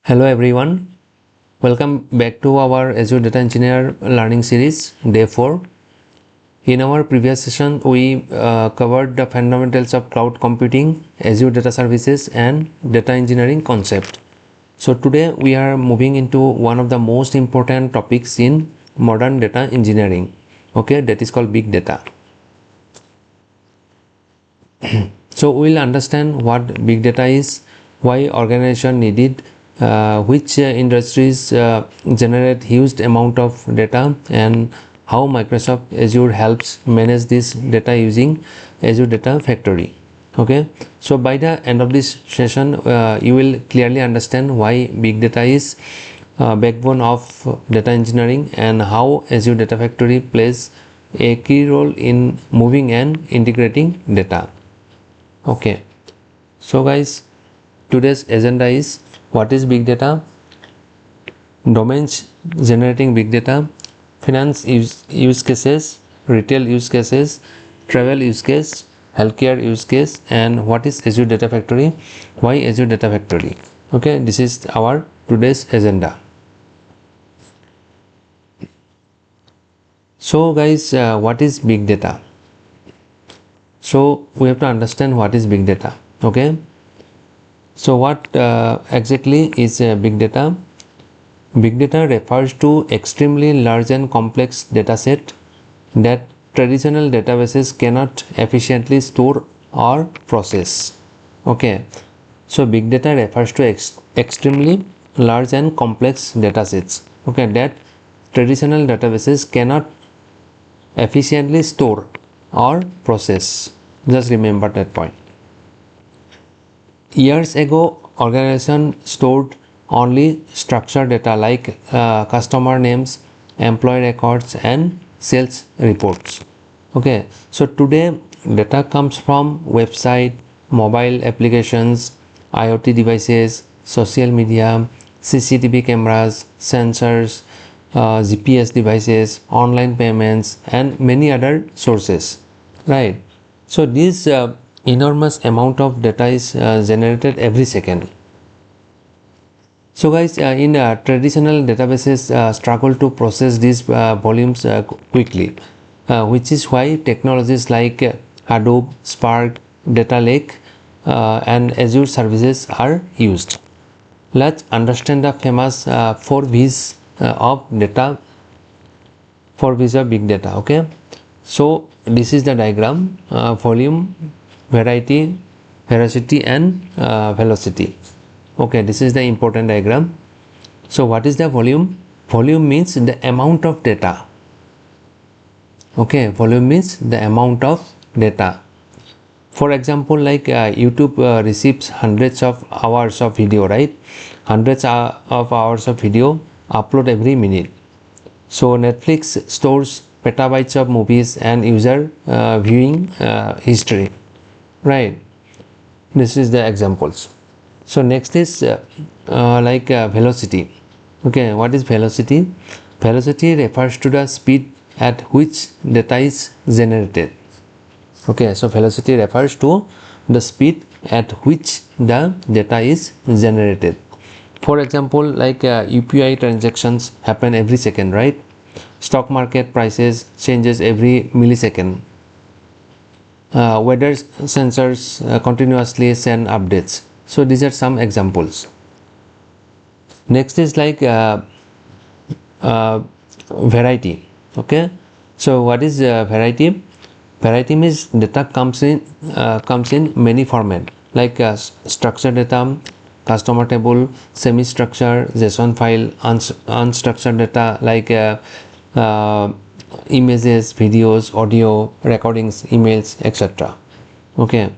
Hello everyone, welcome back to our Azure Data Engineer learning series day 4. In our previous session we covered the fundamentals of cloud computing, Azure data services and data engineering concept. So today we are moving into one of the most important topics in modern data engineering, okay, that is called big data. So we will understand what big data is, why organization need it, which industries generate huge amount of data, and how Microsoft Azure helps manage this data using Azure Data Factory. Okay, so by the end of this session you will clearly understand why big data is backbone of data engineering and how Azure Data Factory plays a key role in moving and integrating data. Okay, so guys, today's agenda is what is big data, domains generating big data, finance use cases, retail use cases, travel use case, healthcare use case, and what is Azure Data Factory, why Azure Data Factory. Okay, this is our today's agenda. So guys, what is big data? So we have to understand what is big data. Okay, so what exactly is big data? Big data refers to extremely large and complex data set that traditional databases cannot efficiently store or process. Okay, so big data refers to extremely large and complex data sets, okay, that traditional databases cannot efficiently store or process. Just remember that point. Years ago, organization stored only structured data like customer names, employee records, and sales reports. Okay, so today data comes from website, mobile applications, IoT devices, social media, CCTV cameras, sensors, GPS devices, online payments, and many other sources, right? So this enormous amount of data is generated every second. So guys, in traditional databases struggle to process these volumes quickly, which is why technologies like Hadoop, Spark, Data Lake, and Azure services are used. Let's understand the famous 4 V's of data, 4 V's of big data. Okay, so this is the diagram: volume, variety, veracity, and velocity. Okay, this is the important diagram. So what is the volume? Volume means the amount of data. Okay, volume means the amount of data. For example, like YouTube receives hundreds of hours of video, right? Hundreds of hours of video upload every minute. So Netflix stores petabytes of movies and user viewing history, right? This is the examples. So next is velocity. Okay, what is velocity? Velocity refers to the speed at which data is generated. Okay, so velocity refers to the speed at which the data is generated. For example, like UPI transactions happen every second, right? Stock market prices changes every millisecond. Weather sensors continuously send updates. So these are some examples. Next is like variety. Okay, so what is variety? Variety means data comes in many format, like structured data, customer table, semi-structured, JSON file, unstructured data like images, videos, audio, recordings, emails, etc. Okay,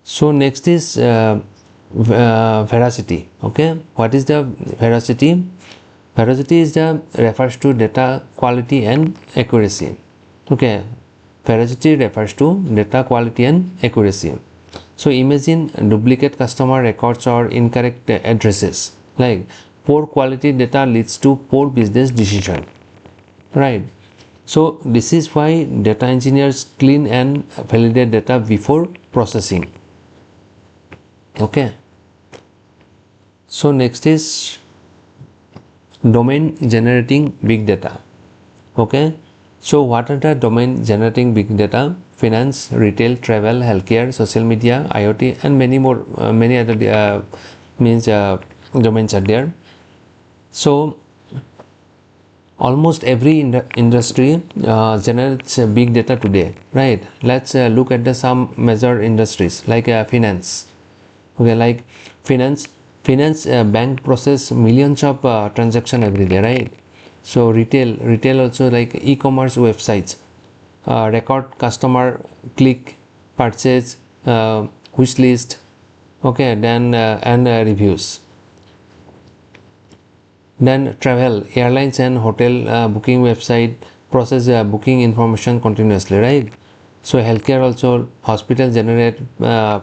so next is veracity. Okay, what is the veracity? Veracity is the refers to data quality and accuracy. Okay, veracity refers to data quality and accuracy. So imagine duplicate customer records or incorrect addresses. Like poor quality data leads to poor business decision, right? So this is why data engineers clean and validate data before processing. Okay, So next is domain generating big data. Okay, so what are the domain generating big data? Finance, retail, travel, healthcare, social media, IoT, and many more, many other means domains are there. So almost every industry generates big data today, right? Let's look at the some major industries like finance. Okay, like finance bank process millions of transaction every day, right? So retail also like e-commerce websites record customer click, purchase, wish list, okay, then and reviews. Then travel, airlines and hotel booking website process booking information continuously, right? So healthcare also, hospital generate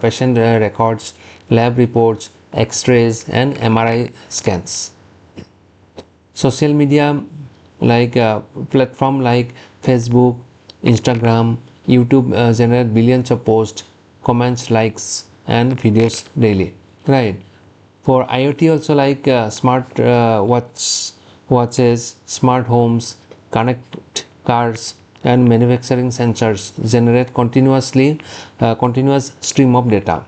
patient records, lab reports, x-rays and MRI scans. Social media like platform like Facebook, Instagram, YouTube generate billions of posts, comments, likes and videos daily, right? For IoT also like smart watches, smart homes, connect cars and manufacturing sensors generate continuous stream of data,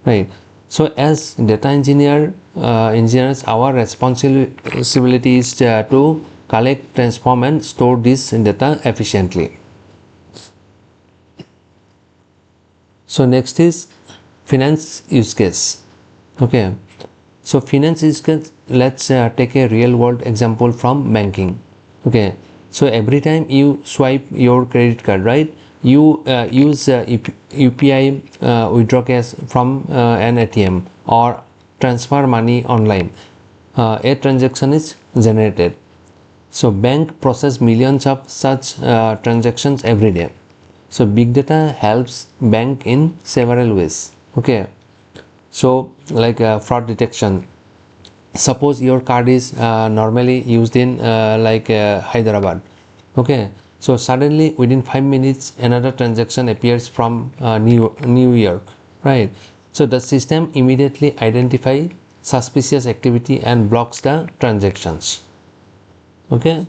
right? So as data engineers, our responsibility is to collect, transform and store this data efficiently. So next is finance use case. Okay, so finance use case, let's take a real world example from banking. Okay, so every time you swipe your credit card, right, you use UPI withdraw cash from an ATM or transfer money online, a transaction is generated. So bank process millions of such transactions every day. So big data helps bank in several ways. Okay, so like fraud detection. Suppose your card is normally used in Hyderabad. Okay, so suddenly within 5 minutes another transaction appears from New York, right? So the system immediately identify suspicious activity and blocks the transactions. Okay,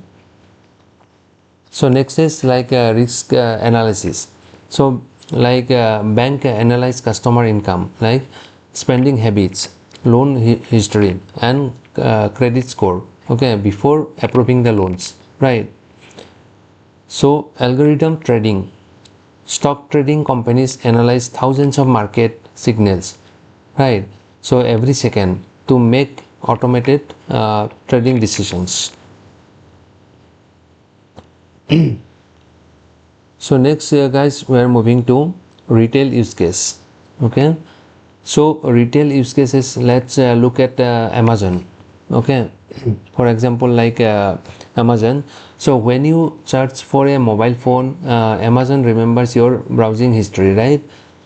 so next is like risk analysis. So like bank analyze customer income, like spending habits, loan history and credit score, okay, before approving the loans, right? So algorithm trading, stock trading companies analyze thousands of market signals, right? So every second to make automated trading decisions. So next guys, we are moving to retail use case. Okay, so retail use cases, let's look at Amazon. Okay, for example like Amazon. So when you search for a mobile phone, Amazon remembers your browsing history, right?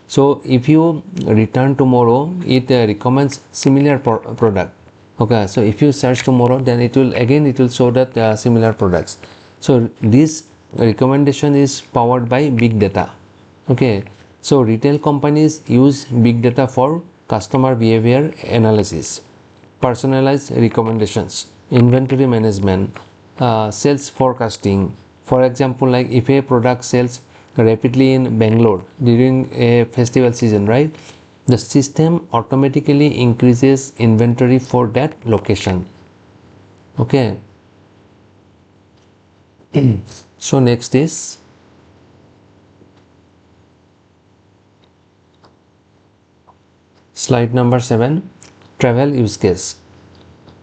So if you return tomorrow, it recommends similar product. Okay, so if you search tomorrow, then it will show that similar products. So this recommendation is powered by big data. Okay, so retail companies use big data for customer behavior analysis, personalized recommendations, inventory management, sales forecasting. For example, like if a product sells rapidly in Bangalore during a festival season, right, the system automatically increases inventory for that location. Okay, so next is slide number 7, travel use case.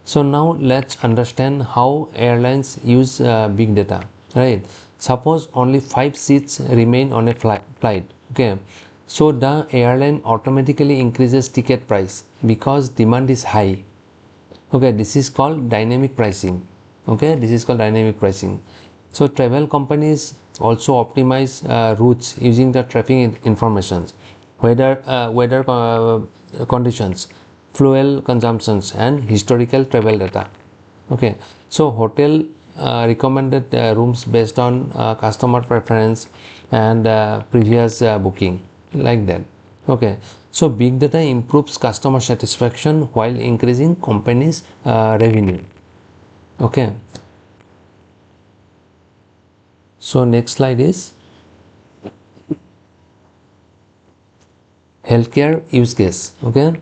So now let's understand how airlines use big data, right? Suppose only 5 seats remain on a flight. Okay, so the airline automatically increases ticket price because demand is high. Okay, this is called dynamic pricing. Okay, this is called dynamic pricing. So travel companies also optimize routes using the traffic information, weather conditions, fuel consumptions and historical travel data. Okay, so hotel recommended rooms based on customer preference and previous booking, like that. Okay, so big data improves customer satisfaction while increasing companies revenue. Okay, so next slide is healthcare use case. Okay,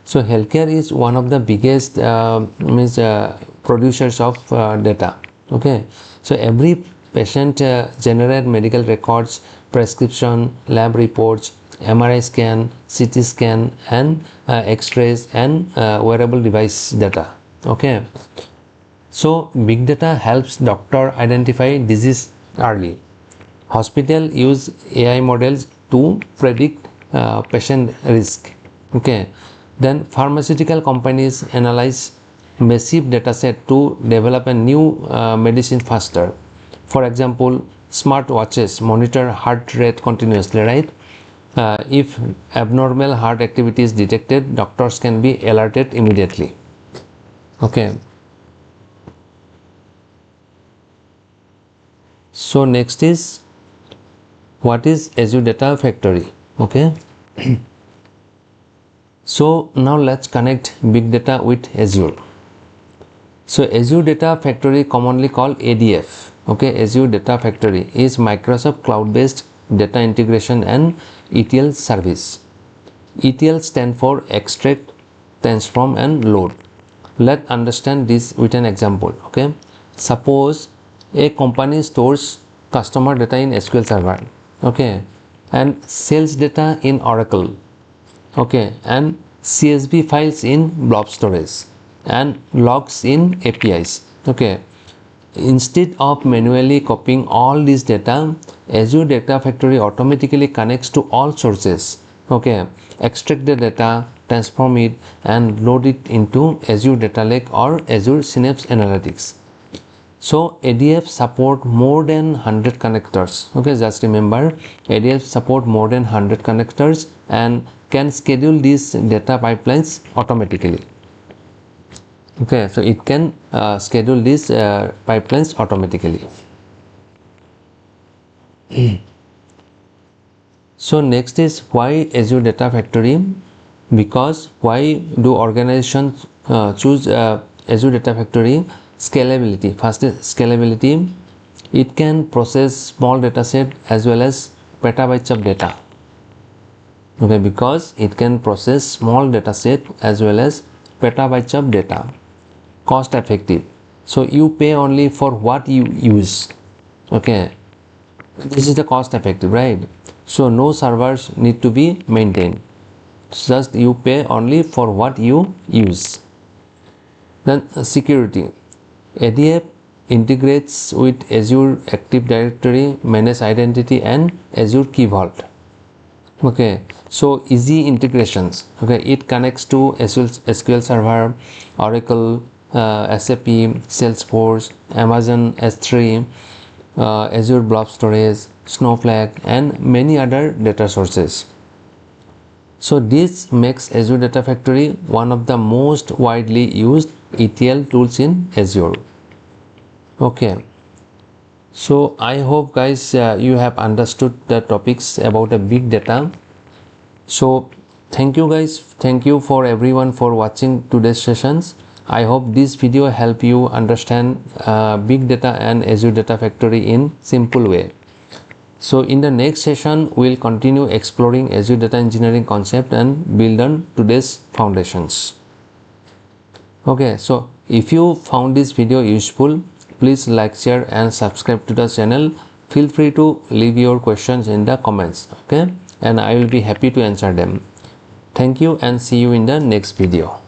so healthcare is one of the biggest producers of data. Okay, so every patient generate medical records, prescription, lab reports, MRI scan, CT scan, and X-rays and wearable device data. Okay, so big data helps doctor identify disease early. Hospital use AI models to predict patient risk. Okay, then pharmaceutical companies analyze massive dataset to develop a new medicine faster. For example, smartwatches monitor heart rate continuously, right? If abnormal heart activity is detected, doctors can be alerted immediately. Okay, so next is what is Azure Data Factory. Okay, so now let's connect big data with Azure. So Azure Data Factory, commonly called ADF, okay, Azure Data Factory is Microsoft cloud-based data integration and ETL service. ETL stand for extract, transform and load. Let's understand this with an example. Okay, suppose a company stores customer data in SQL Server, okay, and sales data in Oracle, okay, and CSV files in blob storage and logs in APIs. Okay, instead of manually copying all this data, Azure Data Factory automatically connects to all sources. Okay, extract the data, transform it and load it into Azure Data Lake or Azure Synapse Analytics. So ADF support more than 100 connectors. Okay, just remember ADF support more than 100 connectors and can schedule these data pipelines automatically. Okay, so it can schedule these pipelines automatically. So next is why Azure Data Factory? Because why do organizations choose Azure Data Factory? Scalability. First is scalability. It can process small data set as well as petabytes of data. Okay, because it can process small data set as well as petabytes of data. Cost effective. So you pay only for what you use. Okay, this is the cost effective, right? So no servers need to be maintained, just you pay only for what you use. Then security. ADF integrates with Azure Active Directory, Managed Identity and Azure Key Vault. Okay, so easy integrations. Okay, it connects to SQL Server, Oracle, SAP, Salesforce, Amazon S3, Azure Blob Storage, Snowflake and many other data sources. So this makes Azure Data Factory one of the most widely used ETL tools in Azure. Okay, so I hope guys you have understood the topics about the big data. So thank you guys, thank you for everyone for watching today's sessions. I hope this video help you understand big data and Azure Data Factory in simple way. So in the next session we'll continue exploring Azure Data Engineering concept and build on today's foundations. Okay, so if you found this video useful, please like, share and subscribe to the channel. Feel free to leave your questions in the comments, okay, and I will be happy to answer them. Thank you and see you in the next video.